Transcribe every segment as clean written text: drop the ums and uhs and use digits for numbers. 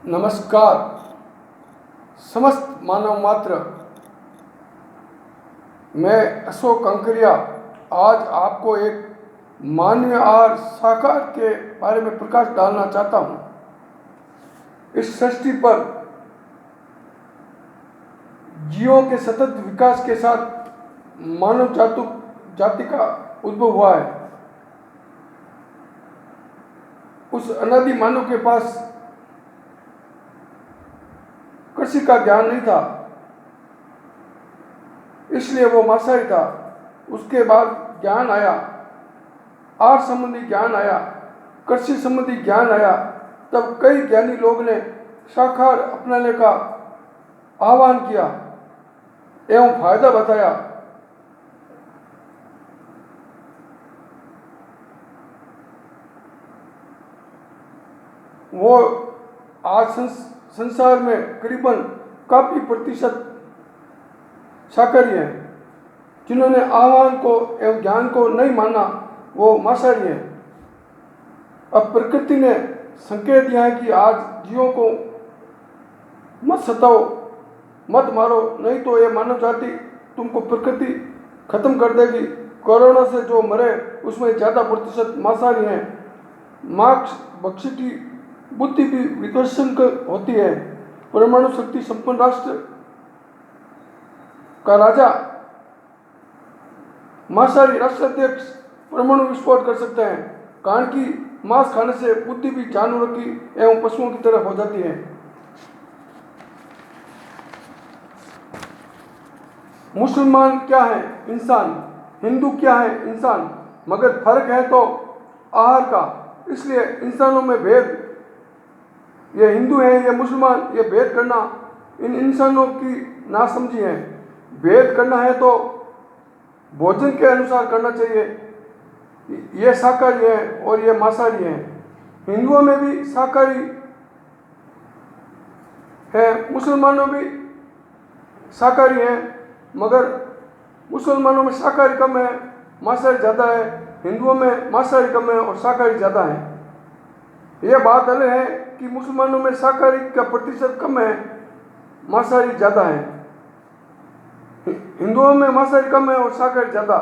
नमस्कार। समस्त मानव मात्र, मैं अशोक कंकरिया आज आपको एक मानवीय आहार साकार के बारे में प्रकाश डालना चाहता हूँ। इस सृष्टि पर जीवों के सतत विकास के साथ मानव जाति का उद्भव हुआ है। उस अनादि मानव के पास कृषि का ज्ञान नहीं था, इसलिए वो मांसाहारी था। उसके बाद ज्ञान आया, आहार संबंधी ज्ञान आया, कृषि संबंधी ज्ञान आया। तब कई ज्ञानी लोग ने शाकाहार अपनाने का आह्वान किया एवं फायदा बताया। वो आज संसार में करीबन काफी प्रतिशत शाकाहारी हैं। जिन्होंने आह्वान को एवं ज्ञान को नहीं माना वो मांसाहारी हैं। अब प्रकृति ने संकेत दिया है कि आज जीवों को मत सताओ, मत मारो, नहीं तो ये मानव जाति तुमको प्रकृति खत्म कर देगी। कोरोना से जो मरे उसमें ज़्यादा प्रतिशत मांसाहारी हैं। मांस भक्ष्य की बुद्धि भी विध्वंसन होती है। परमाणु शक्ति संपन्न राष्ट्र का राजा मांसाहारी राष्ट्राध्यक्ष परमाणु विस्फोट कर सकते हैं, कारण कि मांस खाने से बुद्धि भी जानवरों की एवं पशुओं की तरह हो जाती है। मुसलमान क्या है? इंसान। हिंदू क्या है? इंसान। मगर फर्क है तो आहार का। इसलिए इंसानों में भेद, ये हिंदू है ये मुसलमान, ये भेद करना इन इंसानों की नासमझी है। भेद करना है तो भोजन के अनुसार करना चाहिए। ये शाकाहारी है और ये मांसाहारी है। हिंदुओं में भी शाकाहारी है, मुसलमानों में भी शाकाहारी है, मगर मुसलमानों में शाकाहारी कम है, मांसाहारी ज़्यादा है। हिंदुओं में मांसाहारी कम है और शाकाहारी ज़्यादा है। यह बात अलग है कि मुसलमानों में शाकाहारी का प्रतिशत कम है, मांसाहारी ज़्यादा है। हिंदुओं में मांसाहारी कम है और शाकाहारी ज़्यादा।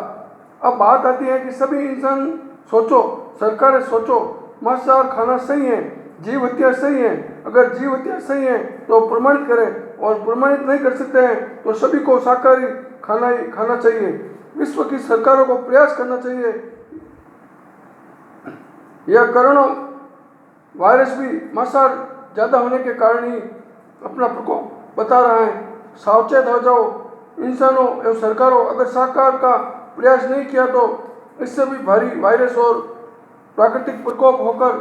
अब बात आती है कि सभी इंसान सोचो, सरकारें सोचो, मांसाहार खाना सही है, जीव हत्या सही है। अगर जीव हत्या सही है तो प्रमाणित करें, और प्रमाणित नहीं कर सकते हैं तो सभी को शाकाहारी खाना ही खाना चाहिए। विश्व की सरकारों को प्रयास करना चाहिए। यह कोरोना वायरस भी मांसाहार ज़्यादा होने के कारण ही अपना प्रकोप बता रहा है। सावचेत हो जाओ इंसानों एवं सरकारों। अगर शाकाहार का प्रयास नहीं किया तो इससे भी भारी वायरस और प्राकृतिक प्रकोप होकर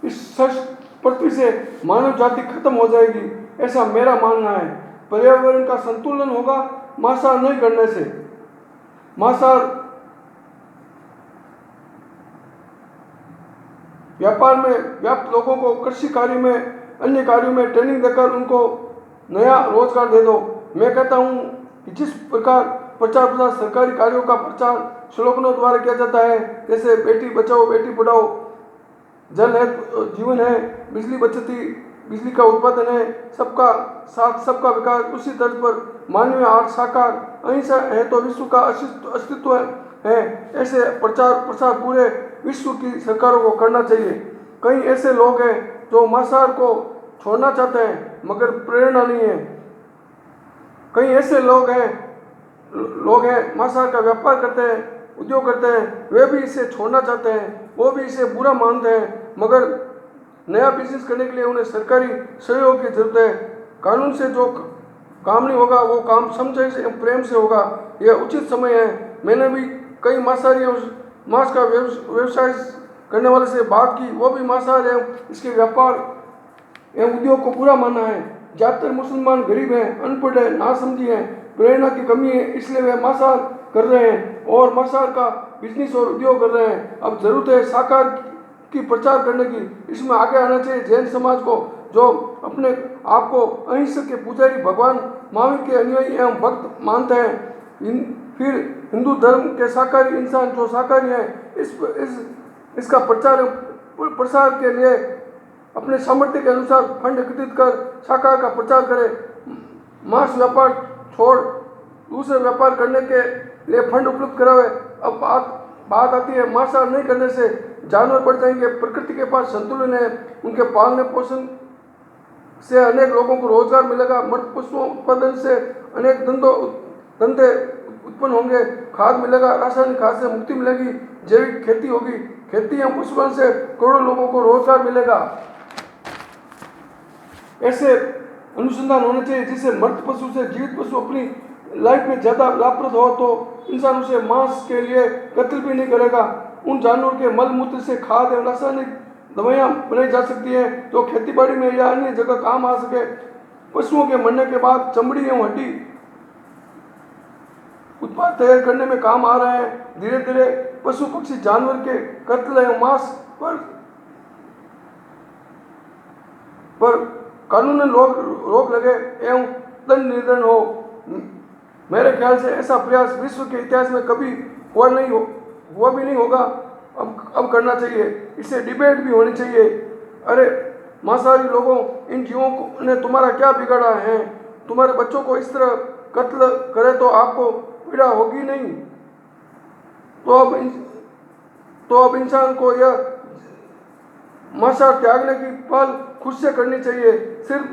इस पृथ्वी से मानव जाति खत्म हो जाएगी, ऐसा मेरा मानना है। पर्यावरण का संतुलन होगा मांसाहार नहीं करने से। मांसाहार व्यापार में व्याप्त लोगों को कृषि कार्य में, अन्य कार्यों में ट्रेनिंग देकर उनको नया रोजगार दे दो। मैं कहता हूँ कि जिस प्रकार प्रचार सरकारी कार्यों का प्रचार स्लोगनों द्वारा किया जाता है, जैसे बेटी बचाओ बेटी पढ़ाओ, जल है जीवन है, बिजली बचती, बिजली का उत्पादन है, सबका साथ सबका विकास, उसी तर्ज पर मानवीय आहार शाकाहार अहिंसा है तो विश्व का अस्तित्व है। ऐसे प्रचार प्रसार पूरे विश्व की सरकारों को करना चाहिए। कई ऐसे लोग हैं जो मांसाहार को छोड़ना चाहते हैं मगर प्रेरणा नहीं है। कई ऐसे लोग हैं मांसाहार का व्यापार करते हैं, उद्योग करते हैं, वे भी इसे छोड़ना चाहते हैं, वो भी इसे बुरा मानते हैं, मगर नया बिजनेस करने के लिए उन्हें सरकारी सहयोग की जरूरत है। कानून से जो काम नहीं होगा वो काम समझ से प्रेम से होगा, यह उचित समय है। मैंने भी कई मांसाहारी मांस का व्यवसाय करने वाले से बात की, वो भी मांसाहार है, इसके व्यापार एवं उद्योग को बुरा माना है। ज़्यादातर मुसलमान गरीब हैं, अनपढ़ हैं, नासमझी हैं, प्रेरणा की कमी है, इसलिए वे मांसाहार कर रहे हैं और मांसाहार का बिजनेस और उद्योग कर रहे हैं। अब जरूरत है शाकाहार की प्रचार करने की। इसमें आगे आना चाहिए जैन समाज को, जो अपने आप को अहिंसक के पुजारी भगवान महावीर के अनुयायी एवं भक्त मानते हैं। फिर हिंदू धर्म के शाकाहारी इंसान जो शाकाहारी हैं, इसका प्रचार प्रसार के लिए अपने सामर्थ्य के अनुसार फंड एकत्रित कर शाकाहार का प्रचार करें। मांस व्यापार छोड़ दूसरे व्यापार करने के लिए फंड उपलब्ध करावे। अब बात आती है मांसाहार नहीं करने से जानवर बढ़ जाएंगे, प्रकृति के पास संतुलन है, उनके पालने पोषण से अनेक लोगों को रोजगार मिलेगा, मृत पशुओं उत्पादन से अनेक धंधे उत्पन्न होंगे, खाद मिलेगा, रासायनिक खाद से मुक्ति मिलेगी, जैविक खेती होगी, खेती एवं पशुपालन से करोड़ों लोगों को रोजगार मिलेगा। ऐसे अनुसंधान होने चाहिए जिससे मृत पशु से जीवित पशु अपनी लाइफ में ज़्यादा लाभप्रद हो, तो इंसान उसे मांस के लिए कत्ल भी नहीं करेगा। उन जानवरों के मल मूत्र से खाद एवं रासायनिक दवाइयाँ बनाई जा सकती हैं जो खेतीबाड़ी में या अन्य जगह काम आ सके। पशुओं के मरने के बाद चमड़ी एवं हड्डी उत्पाद तैयार करने में काम आ रहे हैं। धीरे धीरे पशु पक्षी जानवर के कत्ल एवं मांस पर कानूनन रोक लगे एवं दंड निर्धारण हो। मेरे ख्याल से ऐसा प्रयास विश्व के इतिहास में कभी हुआ भी नहीं होगा। अब करना चाहिए, इससे डिबेट भी होनी चाहिए। अरे मांसाहारी लोगों, इन जीवों ने तुम्हारा क्या बिगाड़ा है? तुम्हारे बच्चों को इस तरह कत्ल करे तो आपको पीड़ा होगी नहीं? तो अब इंसान को यह मांसाहार त्यागने की पहल खुद से करनी चाहिए। सिर्फ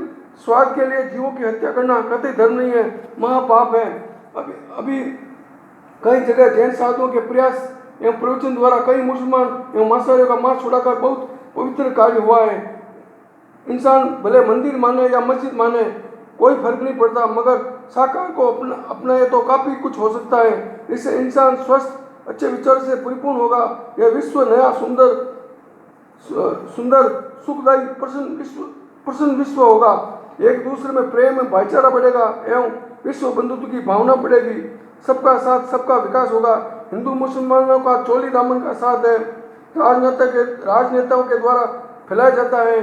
स्वाद के लिए जीवों की हत्या करना कतई धर्म नहीं है, महापाप है। अभी कई जगह जैन साधुओं के प्रयास एवं प्रवचन द्वारा कई मुसलमान एवं मांसाहारियों का मांस छुड़ाकर बहुत पवित्र कार्य हुआ है। इंसान भले मंदिर माने या मस्जिद माने, कोई फर्क नहीं पड़ता, मगर शाकाहार को अपनाए तो काफी कुछ हो सकता है। इससे इंसान स्वस्थ अच्छे विचार से परिपूर्ण होगा। यह विश्व नया सुंदर सुखदायी प्रसन्न विश्व होगा। एक दूसरे में प्रेम में भाईचारा बढ़ेगा एवं विश्व बंधुत्व की भावना बढ़ेगी। सबका साथ सबका विकास होगा। हिंदू मुसलमानों का चोली दामन का साथ है, राजनेताओं के द्वारा फैलाया जाता है।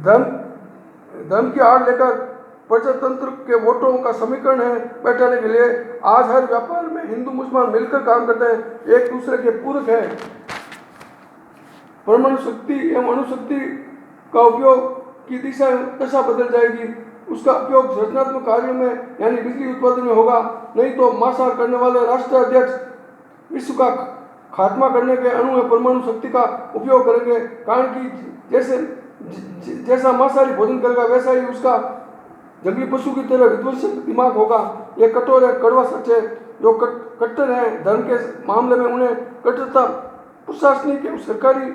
धर्म की आड़ लेकर प्रजातंत्र के वोटों का समीकरण है बैठाने के लिए आज हर व्यापार में हिंदू मुसलमान मिलकर काम करते हैं, एक दूसरे के पूरक है। परमाणु शक्ति एवं अणुशक्ति का उपयोग की दशा बदल जाएगी। उसका उपयोग रचनात्मक कार्यों में यानी बिजली उत्पादन में होगा, नहीं तो मांसाहार करने वाले राष्ट्राध्यक्ष विश्व का खात्मा करने के अणु में परमाणु शक्ति का उपयोग करेंगे। कारण कि जैसा मांसाहारी भोजन करेगा वैसा ही उसका जंगली पशु की तरह विध्वंसक दिमाग होगा। यह कठोर है, कड़वा सच है। जो कट्टर है धर्म के मामले में, उन्हें कट्टरता प्रशासनिक एवं सरकारी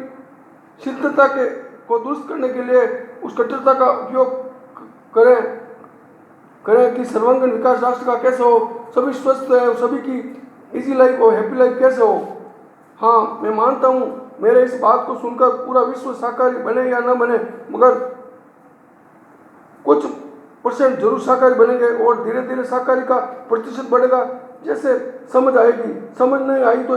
शीतलता को दुरुस्त करने के लिए उस कट्टरता का उपयोग करें कि सर्वांगीण विकास राष्ट्र का कैसे हो, सभी स्वस्थ है, सभी की इजी लाइफ हो, हैप्पी लाइफ कैसे हो। हाँ, मैं मानता हूँ मेरे इस बात को सुनकर पूरा विश्व शाकाहारी बने या न बने, मगर कुछ % जरूर शाकाहारी बनेंगे और धीरे धीरे शाकाहारी का प्रतिशत बढ़ेगा। जैसे समझ आएगी, समझ नहीं आई तो